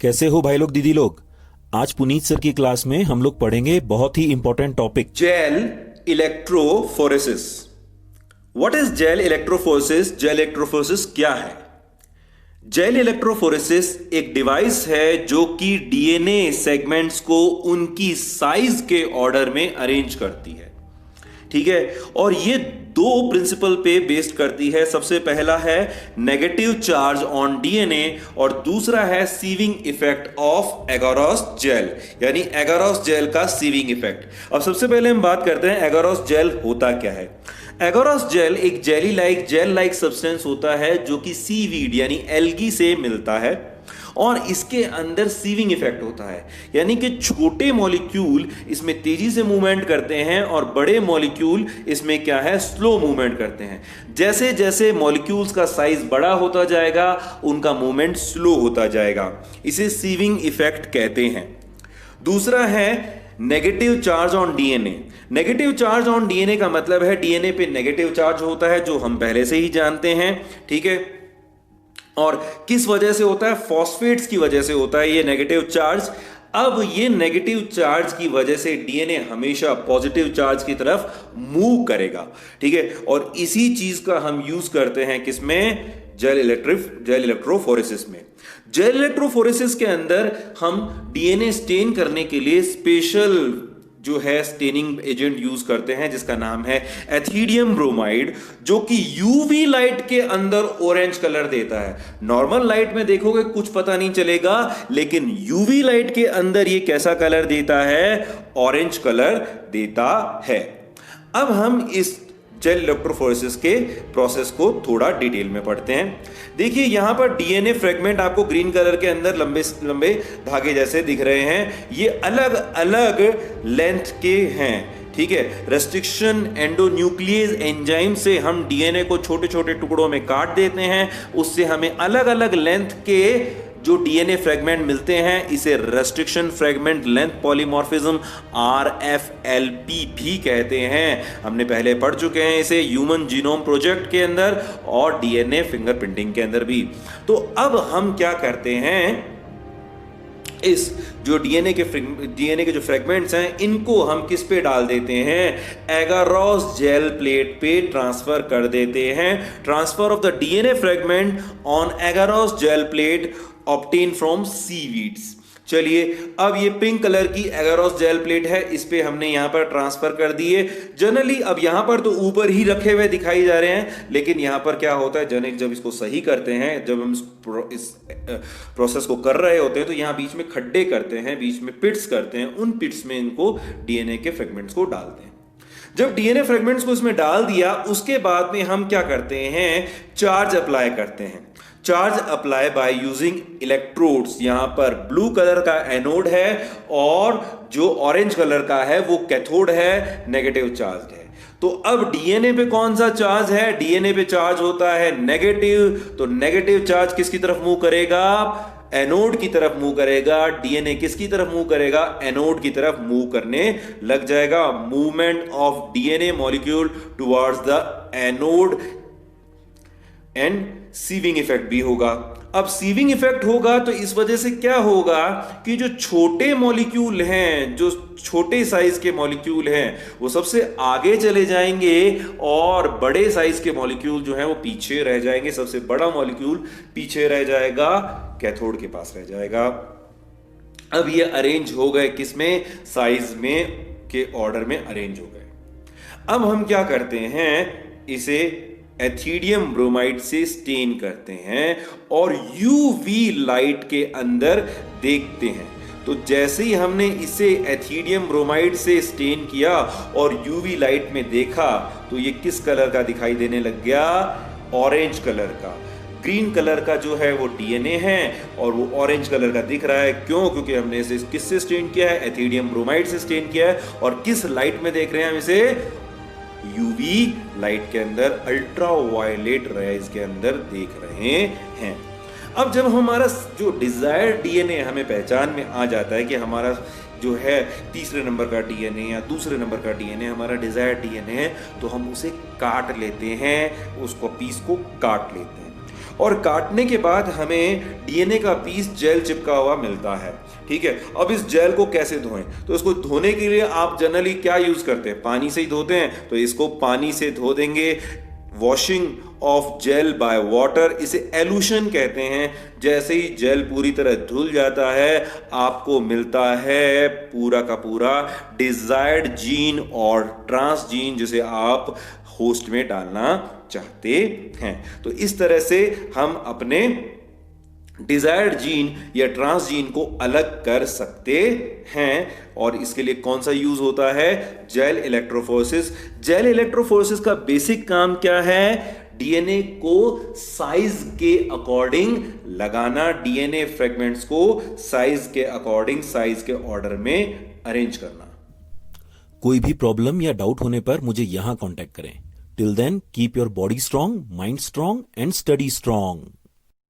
कैसे हो भाई लोग दीदी लोग। आज पुनीत सर की क्लास में हम लोग पढ़ेंगे बहुत ही important topic gel electrophoresis. What is gel electrophoresis? Gel electrophoresis क्या है? जेल इलेक्ट्रोफोरेसिस एक डिवाइस है जो कि डीएनए सेगमेंट्स को उनकी साइज के ऑर्डर में अरेंज करती है। ठीक है, और ये दो प्रिंसिपल पे बेस्ड करती है। सबसे पहला है नेगेटिव चार्ज ऑन डीएनए और दूसरा है sieving effect of agarose gel, यानी एगारोस जेल का सीविंग इफेक्ट। अब सबसे पहले हम बात करते हैं एगारोस जेल होता क्या है। एगारोस जेल एक जेल लाइक सब्सटेंस होता है जो कि सीवीड यानी एल्गी से मिलता है और इसके अंदर सीविंग इफेक्ट होता है, यानी कि छोटे मॉलिक्यूल इसमें तेजी से मूवमेंट करते हैं और बड़े मॉलिक्यूल इसमें क्या है, स्लो मूवमेंट करते हैं। जैसे जैसे मॉलिक्यूल्स का साइज बड़ा होता जाएगा उनका मूवमेंट स्लो होता जाएगा, इसे सीविंग इफेक्ट कहते हैं। दूसरा है negative charge on DNA. Negative charge on DNA का मतलब है डीएनए पे नेगेटिव चार्ज होता है, जो हम पहले से ही जानते हैं। ठीक है, और किस वजह से होता है? फॉस्फेट्स की वजह से होता है ये नेगेटिव चार्ज। अब ये नेगेटिव चार्ज की वजह से डीएनए हमेशा पॉजिटिव चार्ज की तरफ मूव करेगा। ठीक है, और इसी चीज का हम यूज करते हैं किसमें? जेल इलेक्ट्रोफोरेसिस में। जेल इलेक्ट्रोफोरेसिस के अंदर हम डीएनए स्टेन करने के लिए स्पेशल जो है स्टेनिंग एजेंट यूज करते हैं जिसका नाम है एथिडियम ब्रोमाइड, जो कि यूवी लाइट के अंदर ऑरेंज कलर देता है। नॉर्मल लाइट में देखोगे कुछ पता नहीं चलेगा, लेकिन यूवी लाइट के अंदर ये कैसा कलर देता है? ऑरेंज कलर देता है। अब हम इस जेल इलेक्ट्रोफोरेसिस के प्रोसेस को थोड़ा डिटेल में पढ़ते हैं। देखिए यहां पर डीएनए फ्रेगमेंट आपको ग्रीन कलर के अंदर लंबे लंबे धागे जैसे दिख रहे हैं। ये अलग अलग लेंथ के हैं। ठीक है, रेस्ट्रिक्शन एंडोन्यूक्लियेज एंजाइम से हम डीएनए को छोटे छोटे टुकड़ों में काट देते हैं, उससे हमें अलग अलग लेंथ के जो डीएनए फ्रेगमेंट मिलते हैं, इसे restriction fragment length polymorphism RFLP भी कहते हैं। हमने पहले पढ़ चुके हैं इसे ह्यूमन जीनोम प्रोजेक्ट के अंदर और डीएनए फिंगरप्रिंटिंग के अंदर भी। तो अब हम क्या करते हैं, इस जो डीएनए के जो फ्रेगमेंट्स हैं इनको हम किस पे डाल देते हैं? एगारोस जेल प्लेट पे ट्रांसफर कर देते हैं। Transfer of the DNA fragment on agarose gel plate obtain from seaweeds. चलिए, अब ये पिंक कलर की एगारोस जेल प्लेट है, इस पे हमने यहां पर ट्रांसफर कर दिए। जनरली अब यहां पर तो ऊपर ही रखे हुए दिखाई जा रहे हैं, लेकिन यहां पर क्या होता है, जब इसको सही करते हैं, जब हम इस प्रोसेस को कर रहे होते हैं तो यहां बीच में खड्डे करते हैं, बीच में पिट्स करते हैं। उन पिट्स में इनको डीएनए के फ्रेगमेंट्स को डालते हैं। जब डीएनए फ्रेगमेंट्स को इसमें डाल दिया, उसके बाद में हम क्या करते हैं? चार्ज अप्लाई करते हैं। Charge apply by using electrodes. यहां पर ब्लू कलर का एनोड है और जो ऑरेंज कलर का है वो कैथोड है, नेगेटिव चार्ज है। तो अब डीएनए पे कौन सा चार्ज है? डीएनए पे चार्ज होता है नेगेटिव। तो नेगेटिव चार्ज किसकी तरफ मूव करेगा? एनोड की तरफ मूव करेगा। डीएनए किसकी तरफ मूव करेगा? एनोड की तरफ मूव करने लग जाएगा। Movement of DNA molecule towards the anode and sieving effect भी होगा। अब सीविंग इफेक्ट होगा तो इस वजह से क्या होगा कि जो छोटे मॉलिक्यूल हैं, जो छोटे साइज के मॉलिक्यूल हैं, वो सबसे आगे चले जाएंगे और बड़े साइज के मॉलिक्यूल जो हैं वो पीछे रह जाएंगे। सबसे बड़ा मॉलिक्यूल पीछे रह जाएगा, कैथोड के पास रह जाएगा। अब ये अरेंज हो गए किसमें? साइज में के ऑर्डर में अरेंज हो गए। अब हम क्या करते हैं, इसे एथिडियम ब्रोमाइड से स्टेन करते हैं और यूवी लाइट के अंदर देखते हैं। तो जैसे ही हमने इसे एथिडियम ब्रोमाइड से स्टेन किया और यूवी लाइट में देखा तो ये किस कलर का दिखाई देने लग गया? ऑरेंज कलर का। ग्रीन कलर का जो है वो डीएनए है और वो ऑरेंज कलर का दिख रहा है। क्यों? क्योंकि हमने इसे किससे स्टेन किया है? एथिडियम ब्रोमाइड से स्टेन किया है। और किस लाइट में देख रहे हैं हम इसे? यूवी लाइट के अंदर, अल्ट्रावायलेट रेज के अंदर देख रहे हैं। अब जब हमारा जो डिजायर्ड डीएनए हमें पहचान में आ जाता है कि हमारा जो है तीसरे नंबर का डीएनए या दूसरे नंबर का डीएनए हमारा डिजायर्ड डीएनए है, तो हम उसे काट लेते हैं, उसको पीस को काट लेते हैं। और काटने के बाद हमें डीएनए का पीस जेल चिपका हुआ मिलता है। ठीक है, अब इस जेल को कैसे धोएं? तो इसको धोने के लिए आप जनरली क्या यूज करते हैं? पानी से ही धोते हैं, तो इसको पानी से धो देंगे। Washing of gel by water, इसे एलूशन कहते हैं। जैसे ही जेल पूरी तरह धुल जाता है, आपको मिलता है पूरा का पूरा डिजायर्ड जीन और ट्रांसजीन, जिसे आप होस्ट में डालना चाहते हैं। तो इस तरह से हम अपने डिजायर्ड जीन या ट्रांसजीन को अलग कर सकते हैं। और इसके लिए कौन सा यूज होता है? Jail electrophoresis. जेल इलेक्ट्रोफोरेसिस का बेसिक काम क्या है? डीएनए को साइज के अकॉर्डिंग लगाना, डीएनए फ्रेगमेंट्स को साइज के अकॉर्डिंग, साइज के ऑर्डर में अरेंज करना। कोई भी प्रॉब्लम या डाउट होने पर मुझे यहां कांटेक्ट करें। Till then keep your body strong, mind strong and study strong.